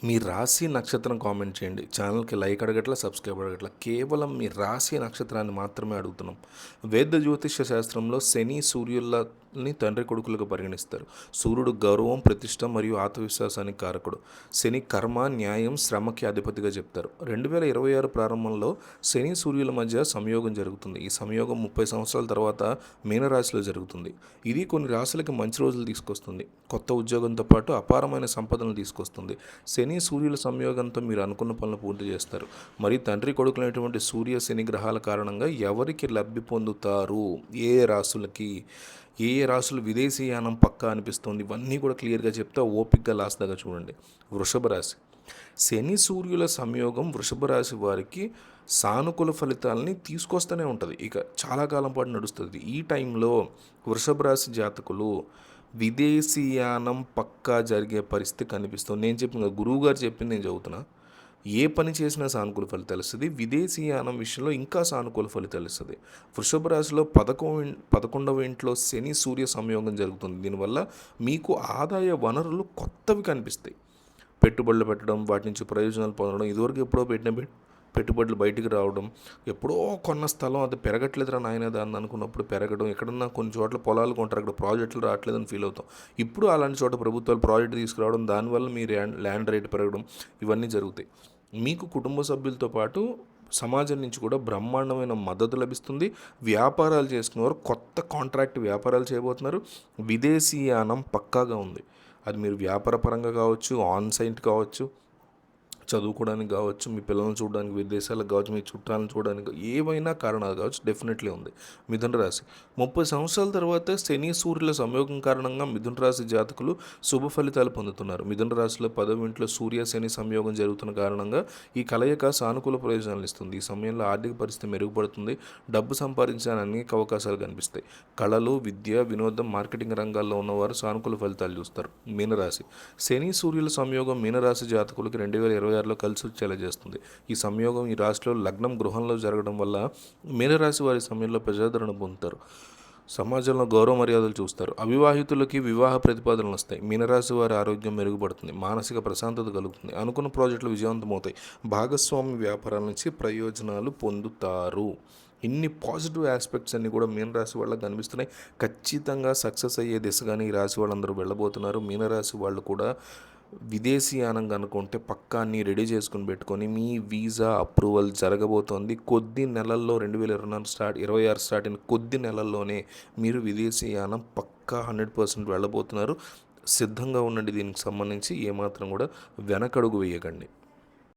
మీ రాశి నక్షత్రం కామెంట్ చేయండి. ఛానల్‌కి లైక్ అడగట్లా, సబ్స్క్రైబ్ అడగట్లా. కేవలం మీ రాశి నక్షత్రాన్ని మాత్రమే అడుగుతున్నాం. వేద జ్యోతిష్య శాస్త్రంలో శని, సూర్యులని తండ్రి కొడుకులుగా పరిగణిస్తారు. సూర్యుడు గౌరవం, ప్రతిష్ట మరియు ఆత్మవిశ్వాసానికి కారకుడు. శని కర్మ, న్యాయం, శ్రమకి అధిపతిగా చెప్తారు. 2026 ప్రారంభంలో శని, సూర్యుల మధ్య సంయోగం జరుగుతుంది. ఈ సంయోగం 30 సంవత్సరాల తర్వాత మీనరాశిలో జరుగుతుంది. ఇది కొన్ని రాశులకి మంచి రోజులు తీసుకొస్తుంది. కొత్త ఉద్యోగంతో పాటు అపారమైన సంపదలను తీసుకొస్తుంది. శని, సూర్యుల సంయోగంతో మీరు అనుకున్న పనులు పూర్తి చేస్తారు. మరి తండ్రి కొడుకులైనటువంటి సూర్య, శని గ్రహాల కారణంగా ఎవరికి లబ్ధి పొందుతారు, ఏ రాశులకి, ఏ రాశులు విదేశీయానం పక్కా అనిపిస్తుంది, ఇవన్నీ కూడా క్లియర్గా చెప్తే ఓపిక్గా లాస్ట్ దాకా చూడండి. వృషభ రాశి. శని, సూర్యుల సంయోగం వృషభ రాశి వారికి సానుకూల ఫలితాలని తీసుకొస్తూనే ఉంటుంది. ఇక చాలా కాలం పాటు నడుస్తుంది. ఈ టైంలో వృషభ రాశి జాతకులు విదేశీయానం పక్కా జరిగే పరిస్థితి కనిపిస్తుంది. నేను చెప్పిన గురువుగారు చెప్పింది నేను చదువుతున్నా. ఏ పని చేసినా సానుకూల ఫలితాలు ఇస్తుంది. విదేశీయానం విషయంలో ఇంకా సానుకూల ఫలితాలు ఇస్తుంది. వృషభ రాశిలో 11వ ఇంట్లో శని, సూర్య సంయోగం జరుగుతుంది. దీనివల్ల మీకు ఆదాయ వనరులు కొత్తవి కనిపిస్తాయి. పెట్టుబడులు పెట్టడం, వాటి నుంచి ప్రయోజనాలు పొందడం, ఇదివరకు ఎప్పుడో పెట్టిన పెట్టుబడులు బయటికి రావడం, ఎప్పుడో కొన్న స్థలం అది పెరగట్లేదురా నాయన దాన్ని అనుకున్నప్పుడు పెరగడం, ఎక్కడన్నా కొన్ని చోట్ల పొలాలు కొంటారు, అక్కడ ప్రాజెక్టులు రావట్లేదని ఫీల్ అవుతాం. ఇప్పుడు అలాంటి చోట ప్రభుత్వాలు ప్రాజెక్టు తీసుకురావడం, దానివల్ల మీ ల్యాండ్ రేట్ పెరగడం, ఇవన్నీ జరుగుతాయి. మీకు కుటుంబ సభ్యులతో పాటు సమాజం నుంచి కూడా బ్రహ్మాండమైన మద్దతు లభిస్తుంది. వ్యాపారాలు చేసుకునేవారు కొత్త కాంట్రాక్ట్ వ్యాపారాలు చేయబోతున్నారు. విదేశీయానం పక్కాగా ఉంది. అది మీరు వ్యాపార పరంగా కావచ్చు, ఆన్ సైట్ కావచ్చు, చదువుకోవడానికి కావచ్చు, మీ పిల్లల్ని చూడడానికి విదేశాలకు కావచ్చు, మీ చుట్టాలను చూడడానికి, ఏవైనా కారణాలు కావచ్చు, డెఫినెట్లీ ఉంది. మిథున రాశి. 30 సంవత్సరాల తర్వాత శని, సూర్యుల సంయోగం కారణంగా మిథున రాశి జాతకులు శుభ ఫలితాలు పొందుతున్నారు. మిథున రాశిలో 10వ ఇంట్లో సూర్య, శని సంయోగం జరుగుతున్న కారణంగా ఈ కలయిక సానుకూల ప్రయోజనాలు ఇస్తుంది. ఈ సమయంలో ఆర్థిక పరిస్థితి మెరుగుపడుతుంది. డబ్బు సంపాదించడానికి అనేక అవకాశాలు కనిపిస్తాయి. కళలు, విద్య, వినోదం, మార్కెటింగ్ రంగాల్లో ఉన్నవారు సానుకూల ఫలితాలు చూస్తారు. మీనరాశి. శని, సూర్యుల సంయోగం మీనరాశి జాతకులకి 2026లో కలిసి వచ్చేలా చేస్తుంది. ఈ సంయోగం ఈ రాశిలో లగ్నం గృహంలో జరగడం వల్ల మీనరాశి వారి సమయంలో ప్రజాదరణ పొందుతారు. సమాజంలో గౌరవ మర్యాదలు చూస్తారు. అవివాహితులకి వివాహ ప్రతిపాదనలు వస్తాయి. మీనరాశి వారి ఆరోగ్యం మెరుగుపడుతుంది. మానసిక ప్రశాంతత కలుగుతుంది. అనుకున్న ప్రాజెక్టులు విజయవంతమవుతాయి. భాగస్వామి వ్యాపారాల నుంచి ప్రయోజనాలు పొందుతారు. ఇన్ని పాజిటివ్ ఆస్పెక్ట్స్ అన్నీ కూడా మీనరాశి వాళ్ళకి కనిపిస్తున్నాయి. ఖచ్చితంగా సక్సెస్ అయ్యే దిశగానే ఈ రాశి వాళ్ళందరూ వెళ్ళబోతున్నారు. మీనరాశి వాళ్ళు కూడా విదేశీయానం అనుకుంటే పక్కా అన్నీ రెడీ చేసుకుని పెట్టుకొని మీ వీసా అప్రూవల్ జరగబోతోంది. కొద్ది నెలల్లో 2026 స్టార్ట్ అయిన కొద్ది నెలల్లోనే మీరు విదేశీయానం పక్కా 100% వెళ్ళబోతున్నారు. సిద్ధంగా ఉండండి. దీనికి సంబంధించి ఏమాత్రం కూడా వెనకడుగు వేయకండి.